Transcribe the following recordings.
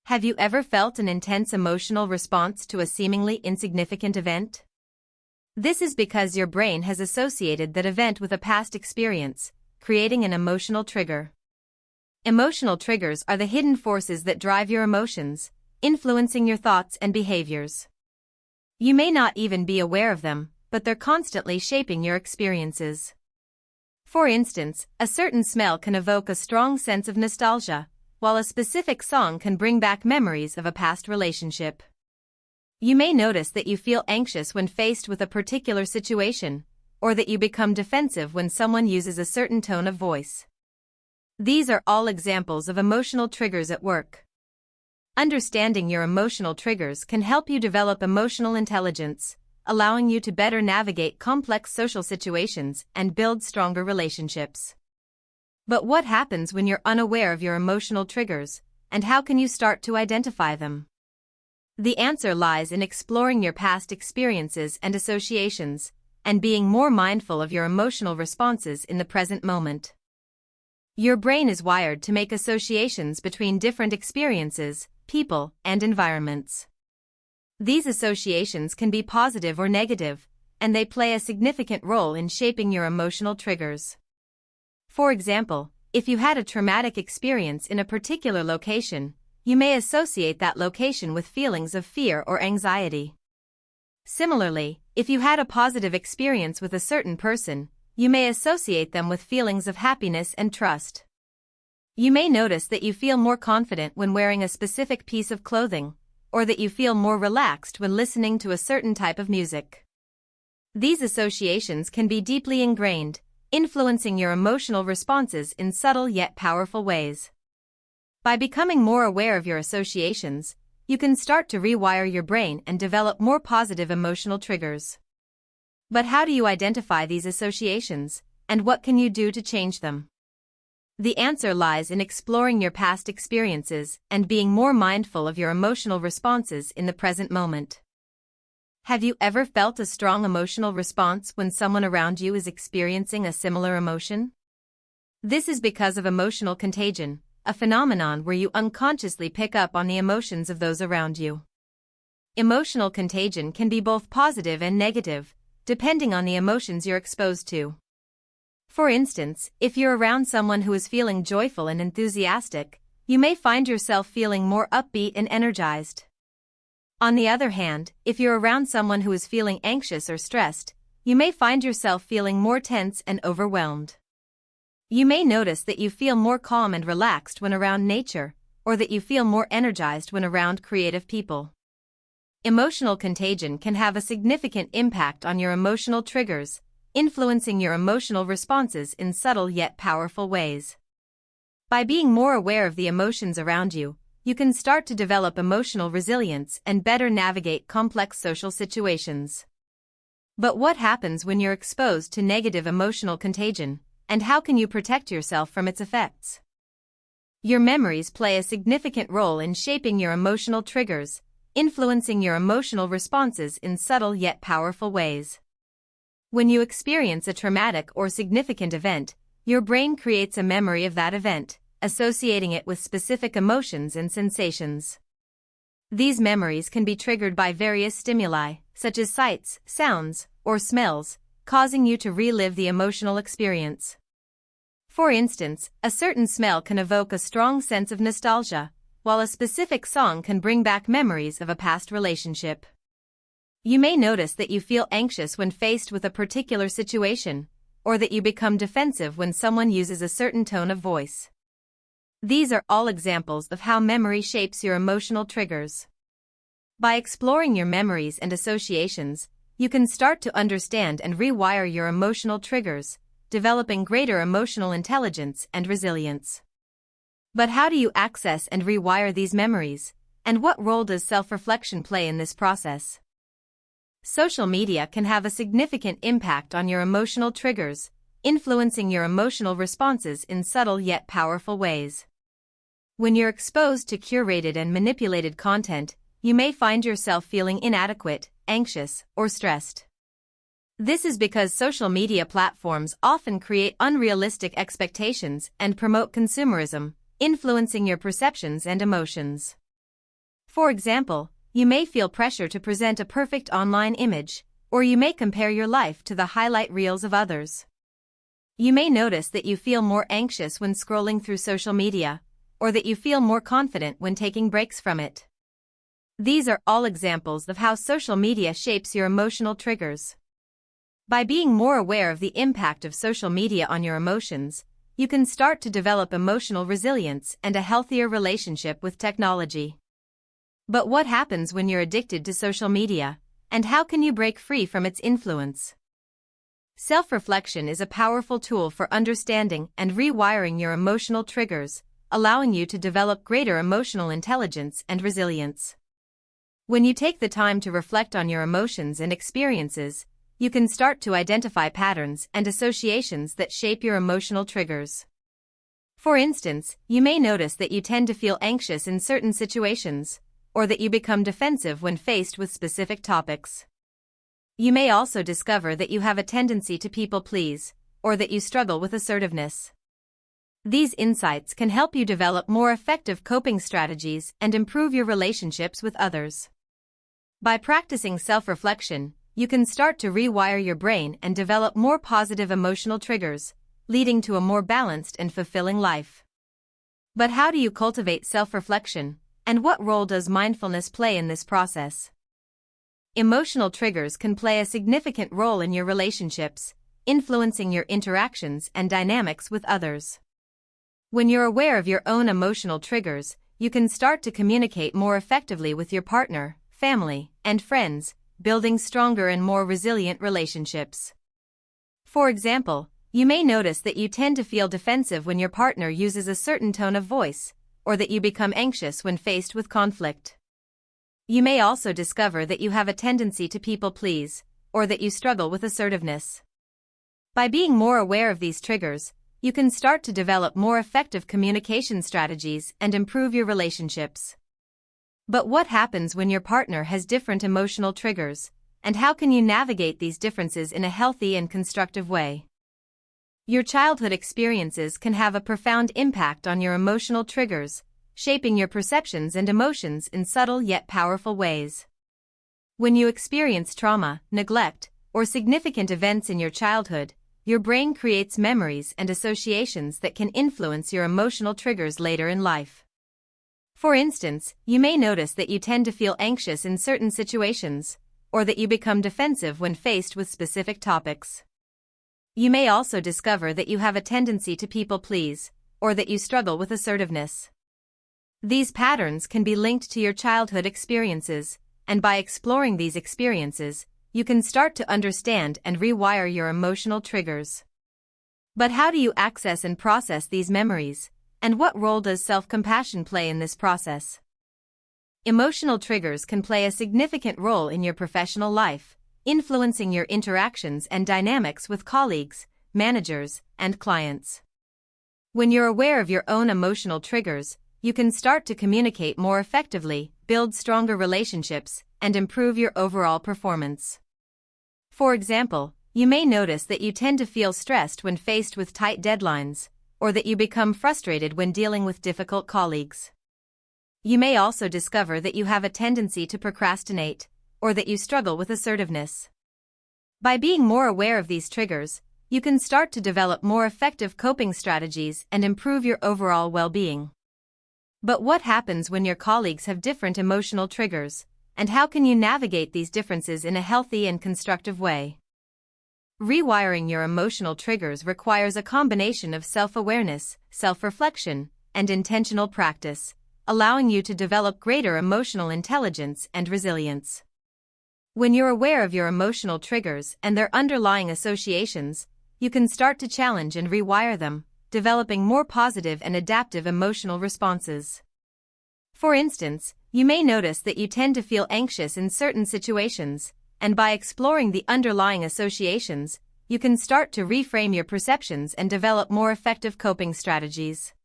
Have you ever felt an intense emotional response to a seemingly insignificant event? This is because your brain has associated that event with a past experience, creating an emotional trigger. Emotional triggers are the hidden forces that drive your emotions, influencing your thoughts and behaviors. You may not even be aware of them, but they're constantly shaping your experiences. For instance, a certain smell can evoke a strong sense of nostalgia, while a specific song can bring back memories of a past relationship. You may notice that you feel anxious when faced with a particular situation, or that you become defensive when someone uses a certain tone of voice. These are all examples of emotional triggers at work. Understanding your emotional triggers can help you develop emotional intelligence, allowing you to better navigate complex social situations and build stronger relationships. But what happens when you're unaware of your emotional triggers, and how can you start to identify them? The answer lies in exploring your past experiences and associations, and being more mindful of your emotional responses in the present moment. Your brain is wired to make associations between different experiences, people, and environments. These associations can be positive or negative, and they play a significant role in shaping your emotional triggers. For example, if you had a traumatic experience in a particular location, you may associate that location with feelings of fear or anxiety. Similarly, if you had a positive experience with a certain person, you may associate them with feelings of happiness and trust. You may notice that you feel more confident when wearing a specific piece of clothing, or that you feel more relaxed when listening to a certain type of music. These associations can be deeply ingrained, influencing your emotional responses in subtle yet powerful ways. By becoming more aware of your associations, you can start to rewire your brain and develop more positive emotional triggers. But how do you identify these associations, and what can you do to change them? The answer lies in exploring your past experiences and being more mindful of your emotional responses in the present moment. Have you ever felt a strong emotional response when someone around you is experiencing a similar emotion? This is because of emotional contagion, a phenomenon where you unconsciously pick up on the emotions of those around you. Emotional contagion can be both positive and negative, depending on the emotions you're exposed to. For instance, if you're around someone who is feeling joyful and enthusiastic, you may find yourself feeling more upbeat and energized. On the other hand, if you're around someone who is feeling anxious or stressed, you may find yourself feeling more tense and overwhelmed. You may notice that you feel more calm and relaxed when around nature, or that you feel more energized when around creative people. Emotional contagion can have a significant impact on your emotional triggers, influencing your emotional responses in subtle yet powerful ways. By being more aware of the emotions around you, you can start to develop emotional resilience and better navigate complex social situations. But what happens when you're exposed to negative emotional contagion, and how can you protect yourself from its effects? Your memories play a significant role in shaping your emotional triggers, influencing your emotional responses in subtle yet powerful ways. When you experience a traumatic or significant event, your brain creates a memory of that event, associating it with specific emotions and sensations. These memories can be triggered by various stimuli, such as sights, sounds, or smells, causing you to relive the emotional experience. For instance, a certain smell can evoke a strong sense of nostalgia, while a specific song can bring back memories of a past relationship. You may notice that you feel anxious when faced with a particular situation, or that you become defensive when someone uses a certain tone of voice. These are all examples of how memory shapes your emotional triggers. By exploring your memories and associations, you can start to understand and rewire your emotional triggers, developing greater emotional intelligence and resilience. But how do you access and rewire these memories, and what role does self-reflection play in this process? Social media can have a significant impact on your emotional triggers, influencing your emotional responses in subtle yet powerful ways. When you're exposed to curated and manipulated content, you may find yourself feeling inadequate, anxious, or stressed. This is because social media platforms often create unrealistic expectations and promote consumerism, influencing your perceptions and emotions. For example, you may feel pressure to present a perfect online image, or you may compare your life to the highlight reels of others. You may notice that you feel more anxious when scrolling through social media, or that you feel more confident when taking breaks from it. These are all examples of how social media shapes your emotional triggers. By being more aware of the impact of social media on your emotions, you can start to develop emotional resilience and a healthier relationship with technology. But what happens when you're addicted to social media, and how can you break free from its influence? Self-reflection is a powerful tool for understanding and rewiring your emotional triggers, allowing you to develop greater emotional intelligence and resilience. When you take the time to reflect on your emotions and experiences, you can start to identify patterns and associations that shape your emotional triggers. For instance, you may notice that you tend to feel anxious in certain situations, or that you become defensive when faced with specific topics. You may also discover that you have a tendency to people please, or that you struggle with assertiveness. These insights can help you develop more effective coping strategies and improve your relationships with others. By practicing self-reflection, you can start to rewire your brain and develop more positive emotional triggers, leading to a more balanced and fulfilling life. But how do you cultivate self-reflection, and what role does mindfulness play in this process? Emotional triggers can play a significant role in your relationships, influencing your interactions and dynamics with others. When you're aware of your own emotional triggers, you can start to communicate more effectively with your partner, family, and friends, building stronger and more resilient relationships. For example, you may notice that you tend to feel defensive when your partner uses a certain tone of voice, or that you become anxious when faced with conflict. You may also discover that you have a tendency to people please, or that you struggle with assertiveness. By being more aware of these triggers, you can start to develop more effective communication strategies and improve your relationships. But what happens when your partner has different emotional triggers, and how can you navigate these differences in a healthy and constructive way? Your childhood experiences can have a profound impact on your emotional triggers, shaping your perceptions and emotions in subtle yet powerful ways. When you experience trauma, neglect, or significant events in your childhood, your brain creates memories and associations that can influence your emotional triggers later in life. For instance, you may notice that you tend to feel anxious in certain situations, or that you become defensive when faced with specific topics. You may also discover that you have a tendency to people please, or that you struggle with assertiveness. These patterns can be linked to your childhood experiences, and by exploring these experiences, you can start to understand and rewire your emotional triggers. But how do you access and process these memories, and what role does self-compassion play in this process? Emotional triggers can play a significant role in your professional life, influencing your interactions and dynamics with colleagues, managers, and clients. When you're aware of your own emotional triggers, you can start to communicate more effectively, build stronger relationships, and improve your overall performance. For example, you may notice that you tend to feel stressed when faced with tight deadlines, or that you become frustrated when dealing with difficult colleagues. You may also discover that you have a tendency to procrastinate, or that you struggle with assertiveness. By being more aware of these triggers, you can start to develop more effective coping strategies and improve your overall well-being. But what happens when your colleagues have different emotional triggers, and how can you navigate these differences in a healthy and constructive way? Rewiring your emotional triggers requires a combination of self-awareness, self-reflection, and intentional practice, allowing you to develop greater emotional intelligence and resilience. When you're aware of your emotional triggers and their underlying associations, you can start to challenge and rewire them, developing more positive and adaptive emotional responses. For instance, you may notice that you tend to feel anxious in certain situations, and by exploring the underlying associations, you can start to reframe your perceptions and develop more effective coping strategies.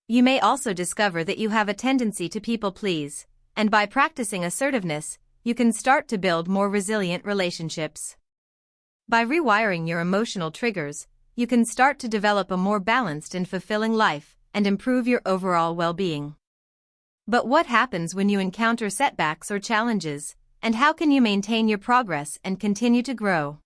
You may also discover that you have a tendency to people please, and by practicing assertiveness, you can start to build more resilient relationships. By rewiring your emotional triggers, you can start to develop a more balanced and fulfilling life and improve your overall well-being. But what happens when you encounter setbacks or challenges, and how can you maintain your progress and continue to grow?